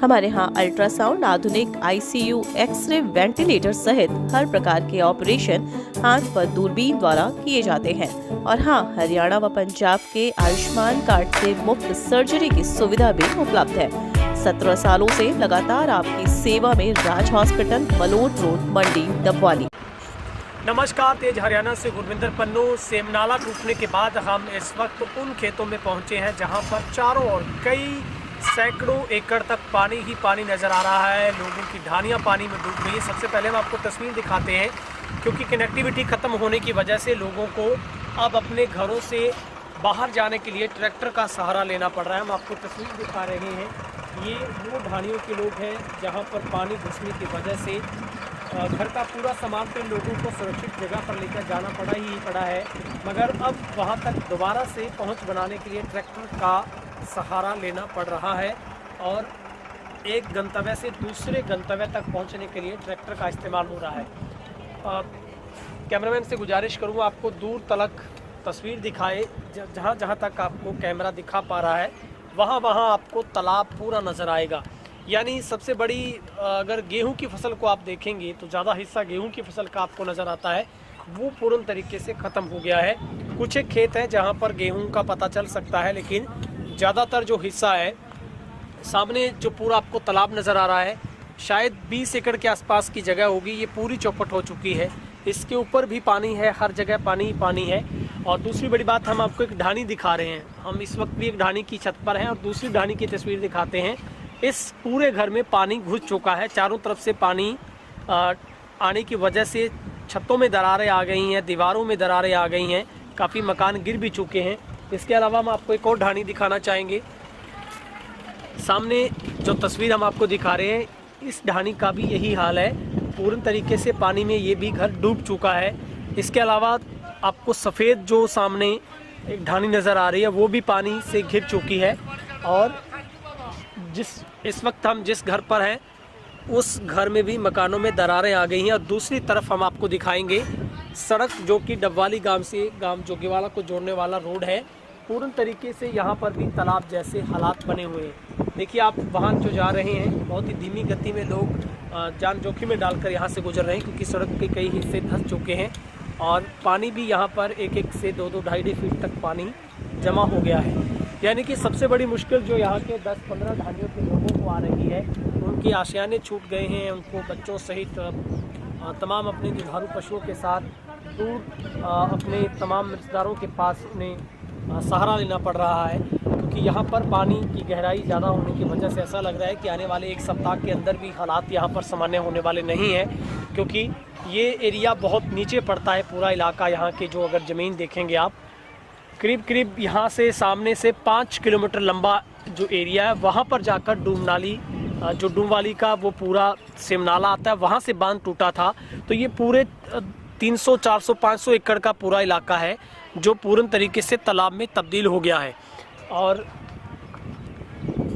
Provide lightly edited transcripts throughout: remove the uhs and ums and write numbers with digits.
हमारे यहाँ अल्ट्रासाउंड, आधुनिक आईसीयू, एक्सरे, वेंटिलेटर सहित हर प्रकार के ऑपरेशन हाथ पर दूरबीन द्वारा किए जाते हैं। और हाँ, हरियाणा व पंजाब के आयुष्मान कार्ड से मुफ्त सर्जरी की सुविधा भी उपलब्ध है। 17 सालों से लगातार आपकी सेवा में राज हॉस्पिटल, मलोट रोड, मंडी, डबवाली। नमस्कार, तेज हरियाणा से गुरविंदर पन्नू। सेमनाला टूटने के बाद हम इस वक्त उन खेतों में पहुंचे हैं जहां पर चारों ओर कई सैकड़ों एकड़ तक पानी ही पानी नज़र आ रहा है। लोगों की ढानियां पानी में डूब गई। सबसे पहले हम आपको तस्वीर दिखाते हैं, क्योंकि कनेक्टिविटी ख़त्म होने की वजह से लोगों को अब अपने घरों से बाहर जाने के लिए ट्रैक्टर का सहारा लेना पड़ रहा है। हम आपको तस्वीर दिखा रहे हैं। ये वो ढानियों के लोग हैं जहाँ पर पानी घुसने की वजह से घर का पूरा सामान तो लोगों को सुरक्षित जगह पर लेकर जाना पड़ा है, मगर अब वहां तक दोबारा से पहुंच बनाने के लिए ट्रैक्टर का सहारा लेना पड़ रहा है और एक गंतव्य से दूसरे गंतव्य तक पहुंचने के लिए ट्रैक्टर का इस्तेमाल हो रहा है। कैमरामैन से गुजारिश करूँगा आपको दूर तलक तस्वीर दिखाए। जहाँ तक आपको कैमरा दिखा पा रहा है वहाँ आपको तालाब पूरा नज़र आएगा। यानी सबसे बड़ी अगर गेहूं की फसल को आप देखेंगे तो ज़्यादा हिस्सा गेहूं की फसल का आपको नज़र आता है, वो पूर्ण तरीके से ख़त्म हो गया है। कुछ एक खेत हैं जहां पर गेहूं का पता चल सकता है, लेकिन ज़्यादातर जो हिस्सा है, सामने जो पूरा आपको तालाब नज़र आ रहा है, शायद 20 एकड़ के आसपास की जगह होगी, ये पूरी चौपट हो चुकी है। इसके ऊपर भी पानी है, हर जगह पानी ही पानी है। और दूसरी बड़ी बात, हम आपको एक ढानी दिखा रहे हैं। हम इस वक्त भी एक ढानी की छत पर हैं और दूसरी ढानी की तस्वीर दिखाते हैं। इस पूरे घर में पानी घुस चुका है। चारों तरफ से पानी आने की वजह से छतों में दरारें आ गई हैं, दीवारों में दरारें आ गई हैं, काफ़ी मकान गिर भी चुके हैं। इसके अलावा हम आपको एक और ढानी दिखाना चाहेंगे। सामने जो तस्वीर हम आपको दिखा रहे हैं, इस ढानी का भी यही हाल है। पूर्ण तरीके से पानी में ये भी घर डूब चुका है। इसके अलावा आपको सफ़ेद जो सामने एक ढानी नज़र आ रही है, वो भी पानी से घिर चुकी है। और इस वक्त हम जिस घर पर हैं, उस घर में भी मकानों में दरारें आ गई हैं। और दूसरी तरफ हम आपको दिखाएंगे सड़क, जो कि डबवाली गांव से गांव जोगीवाला को जोड़ने वाला रोड है। पूर्ण तरीके से यहाँ पर भी तालाब जैसे हालात बने हुए हैं। देखिए, आप वाहन जो जा रहे हैं, बहुत ही धीमी गति में लोग जान जोखिम में डालकर यहाँ से गुजर रहे हैं, क्योंकि सड़क के कई हिस्से धंस चुके हैं और पानी भी यहाँ पर 1-1 से 2-2, 2.5 फीट तक पानी जमा हो गया है। यानी कि सबसे बड़ी मुश्किल जो यहाँ के 10-15 ढानियों के लोगों को आ रही है, उनकी आशियाने छूट गए हैं। उनको बच्चों सहित तमाम अपने दुधारू पशुओं के साथ दूर अपने तमाम रिश्तेदारों के पास उन्हें सहारा लेना पड़ रहा है, क्योंकि यहाँ पर पानी की गहराई ज़्यादा होने की वजह से ऐसा लग रहा है कि आने वाले 1 सप्ताह के अंदर भी हालात यहाँ पर सामान्य होने वाले नहीं हैं, क्योंकि ये एरिया बहुत नीचे पड़ता है। पूरा इलाका यहाँ के जो अगर ज़मीन देखेंगे आप, करीब यहाँ से सामने से 5 किलोमीटर लंबा जो एरिया है, वहाँ पर जाकर डूमनाली, जो डूमवाली का वो पूरा सेमनाला आता है, वहाँ से बांध टूटा था। तो ये पूरे 300, 400, 500 एकड़ का पूरा इलाका है जो पूर्ण तरीके से तालाब में तब्दील हो गया है। और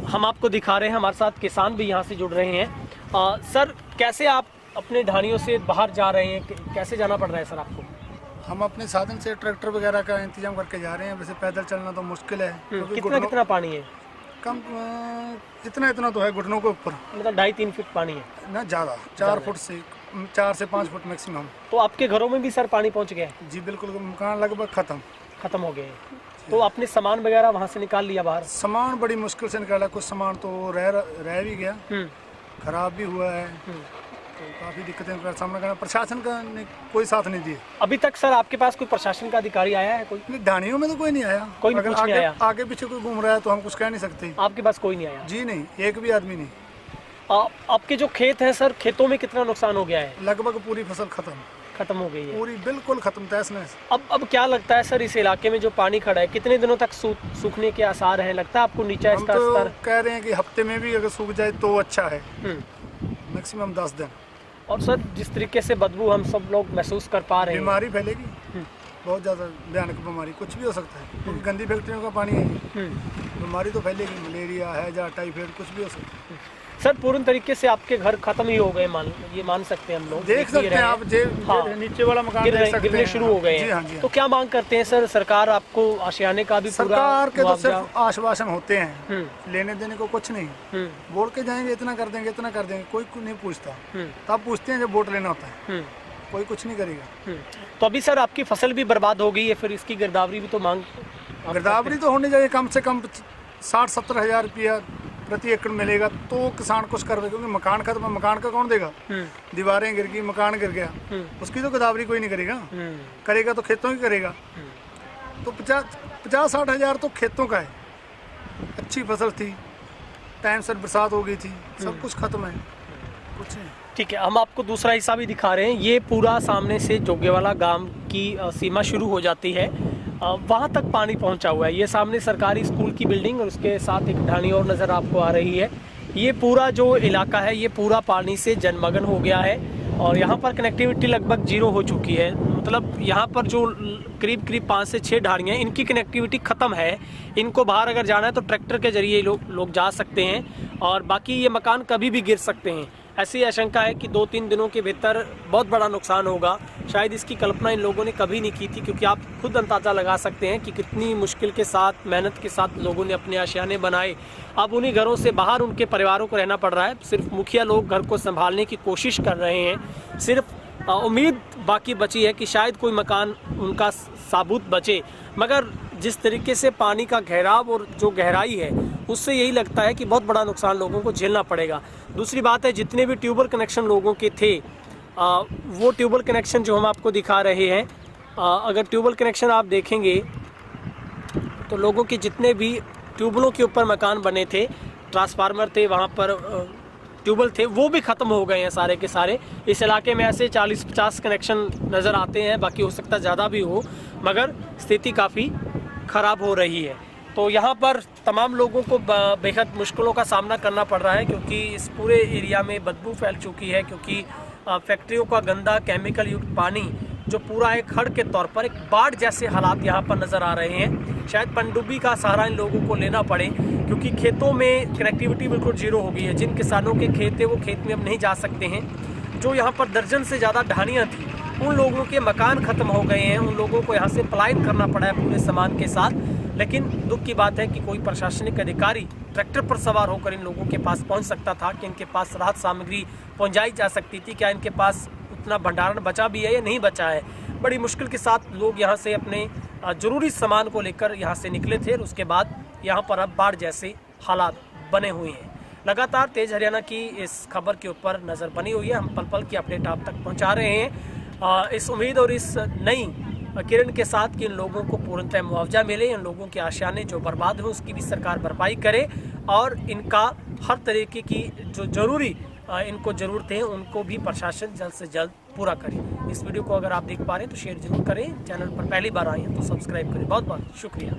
हम आपको दिखा रहे हैं, हमारे साथ किसान भी यहाँ से जुड़ रहे हैं। सर, कैसे आप अपने ढानियों से बाहर जा रहे हैं, कैसे जाना पड़ रहा है सर आपको? हम अपने साधन से ट्रैक्टर वगैरह का इंतजाम करके जा रहे हैं। वैसे पैदल चलना तो मुश्किल है। कितना पानी है? कम इतना तो है, घुटनों के ऊपर, मतलब 2.5-3 फीट पानी है ना? ज़्यादा 4 फुट से 4 से 5 फुट मैक्सिमम। तो आपके घरों में भी सर पानी पहुंच गया है? जी बिल्कुल, मकान लगभग ख़त्म हो गए। तो आपने सामान वगैरह वहाँ से निकाल लिया बाहर? सामान बड़ी मुश्किल से निकाला। कुछ सामान तो रह भी गया, खराब भी हुआ है। तो काफ़ी दिक्कतें का सामना करना, प्रशासन का ने कोई साथ नहीं दिए अभी तक। सर, आपके पास कोई प्रशासन का अधिकारी आया है? कोई ढानियों में तो कोई नहीं आया। कोई कुछ नहीं आया? आगे पीछे कोई घूम रहा है तो हम कुछ कह नहीं सकते। आपके पास कोई नहीं आया? जी नहीं, एक भी आदमी नहीं। आपके जो खेत हैं सर, खेतों में कितना नुकसान हो गया है? लगभग पूरी फसल खत्म हो गई है, पूरी बिल्कुल खत्म, तहस नहस। अब क्या लगता है सर, इस इलाके में जो पानी खड़ा है, कितने दिनों तक सूखने के आसार हैं? लगता है आपको नीचा इसका स्तर? कह रहे हैं कि हफ्ते में भी अगर सूख जाए तो अच्छा है, मैक्सिमम 10 दिन। और सर, जिस तरीके से बदबू हम सब लोग महसूस कर पा रहे हैं, बीमारी फैलेगी, बहुत ज़्यादा भयानक बीमारी, कुछ भी हो सकता है, क्योंकि गंदी फैक्ट्रियों का पानी है। बीमारी तो फैलेगी, मलेरिया है या टाइफाइड, कुछ भी हो सकता है। सर पूर्ण तरीके से आपके घर खत्म ही हो गए, मान सकते हैं हम लोग, देख सकते हैं आप हाँ, नीचे वाला मकान देख सकते गिरने हैं। शुरू हो गए जी हाँ, हैं। जी हाँ। तो क्या मांग करते हैं सर? सरकार आपको आशियाने का भी पूरा सरकार के तो मुआवजा? सिर्फ आश्वासन होते हैं, लेने देने को कुछ नहीं। बोल के जाएंगे इतना कर देंगे, इतना कर देंगे, कोई नहीं पूछता। तब पूछते हैं जब वोट लेना होता है, कोई कुछ नहीं करेगा। तो अभी सर आपकी फसल भी बर्बाद हो गई है, फिर इसकी गिरदावरी भी तो मांग गिरदावरी तो होनी चाहिए, कम से कम 60-70 हज़ार रुपया प्रति एकड़ मिलेगा तो किसान कुछ कर, क्योंकि मकान खत्म, मकान का कौन देगा? दीवारें गिर गई, मकान गिर गया, उसकी तो गिरदावरी कोई नहीं करेगा। करेगा तो खेतों की करेगा। तो 50-60 हज़ार तो खेतों का है। अच्छी फसल थी, टाइम से बरसात हो गई थी, सब कुछ खत्म है, कुछ नहीं। ठीक है, हम आपको दूसरा हिस्सा भी दिखा रहे हैं। ये पूरा सामने से जोगेवाला गांव की सीमा शुरू हो जाती है, वहाँ तक पानी पहुँचा हुआ है। ये सामने सरकारी स्कूल की बिल्डिंग और उसके साथ एक ढाणी और नज़र आपको आ रही है। ये पूरा जो इलाका है ये पूरा पानी से जलमग्न हो गया है और यहाँ पर कनेक्टिविटी लगभग 0 हो चुकी है। मतलब यहाँ पर जो करीब 5 से 6 ढाणियाँ, इनकी कनेक्टिविटी ख़त्म है। इनको बाहर अगर जाना है तो ट्रैक्टर के जरिए लोग जा सकते हैं और बाकी ये मकान कभी भी गिर सकते हैं। ऐसी आशंका है कि 2-3 दिनों के भीतर बहुत बड़ा नुकसान होगा। शायद इसकी कल्पना इन लोगों ने कभी नहीं की थी, क्योंकि आप खुद अंदाज़ा लगा सकते हैं कि कितनी मुश्किल के साथ, मेहनत के साथ लोगों ने अपने आशियाने बनाए। अब उन्हीं घरों से बाहर उनके परिवारों को रहना पड़ रहा है। सिर्फ मुखिया लोग घर को संभालने की कोशिश कर रहे हैं। सिर्फ उम्मीद बाकी बची है कि शायद कोई मकान उनका साबुत बचे, मगर जिस तरीके से पानी का घेराव और जो गहराई है उससे यही लगता है कि बहुत बड़ा नुकसान लोगों को झेलना पड़ेगा। दूसरी बात है, जितने भी ट्यूबवेल कनेक्शन लोगों के थे, वो ट्यूबवेल कनेक्शन जो हम आपको दिखा रहे हैं, अगर ट्यूबवेल कनेक्शन आप देखेंगे तो लोगों के जितने भी ट्यूबवेलों के ऊपर मकान बने थे, ट्रांसफार्मर थे, वहाँ पर ट्यूबवेल थे, वो भी ख़त्म हो गए हैं सारे के सारे। इस इलाके में ऐसे 40-50 कनेक्शन नज़र आते हैं, बाकी हो सकता ज़्यादा भी हो, मगर स्थिति काफ़ी ख़राब हो रही है। तो यहाँ पर तमाम लोगों को बेहद मुश्किलों का सामना करना पड़ रहा है, क्योंकि इस पूरे एरिया में बदबू फैल चुकी है, क्योंकि फैक्ट्रियों का गंदा केमिकल युक्त पानी जो पूरा एक हड़ के तौर पर एक बाढ़ जैसे हालात यहाँ पर नज़र आ रहे हैं। शायद पनडुब्बी का सहारा इन लोगों को लेना पड़े, क्योंकि खेतों में कनेक्टिविटी बिल्कुल 0 हो गई है। जिन किसानों के खेत है वो खेत में अब नहीं जा सकते हैं। जो यहाँ पर दर्जन से ज़्यादा ढाणियाँ थी, उन लोगों के मकान ख़त्म हो गए हैं। उन लोगों को यहाँ से पलायन करना पड़ा है पूरे सामान के साथ। लेकिन दुख की बात है कि कोई प्रशासनिक अधिकारी ट्रैक्टर पर सवार होकर इन लोगों के पास पहुँच सकता था, कि इनके पास राहत सामग्री पहुँचाई जा सकती थी। क्या इनके पास उतना भंडारण बचा भी है या नहीं बचा है? बड़ी मुश्किल के साथ लोग यहाँ से अपने ज़रूरी सामान को लेकर यहाँ से निकले थे और उसके बाद यहाँ पर अब बाढ़ जैसे हालात बने हुए हैं। लगातार तेज़ हरियाणा की इस खबर के ऊपर नज़र बनी हुई है। हम पल पल की अपडेट आप तक पहुँचा रहे हैं, इस उम्मीद और इस नई किरण के साथ कि इन लोगों को पूर्णतः मुआवजा मिले, इन लोगों के आशियाने जो बर्बाद हो उसकी भी सरकार भरपाई करे और इनका हर तरीके की जो ज़रूरी इनको ज़रूरतें हैं उनको भी प्रशासन जल्द से जल्द पूरा करे। इस वीडियो को अगर आप देख पा रहे हैं तो शेयर जरूर करें। चैनल पर पहली बार आए हैं तो सब्सक्राइब करें। बहुत बहुत शुक्रिया।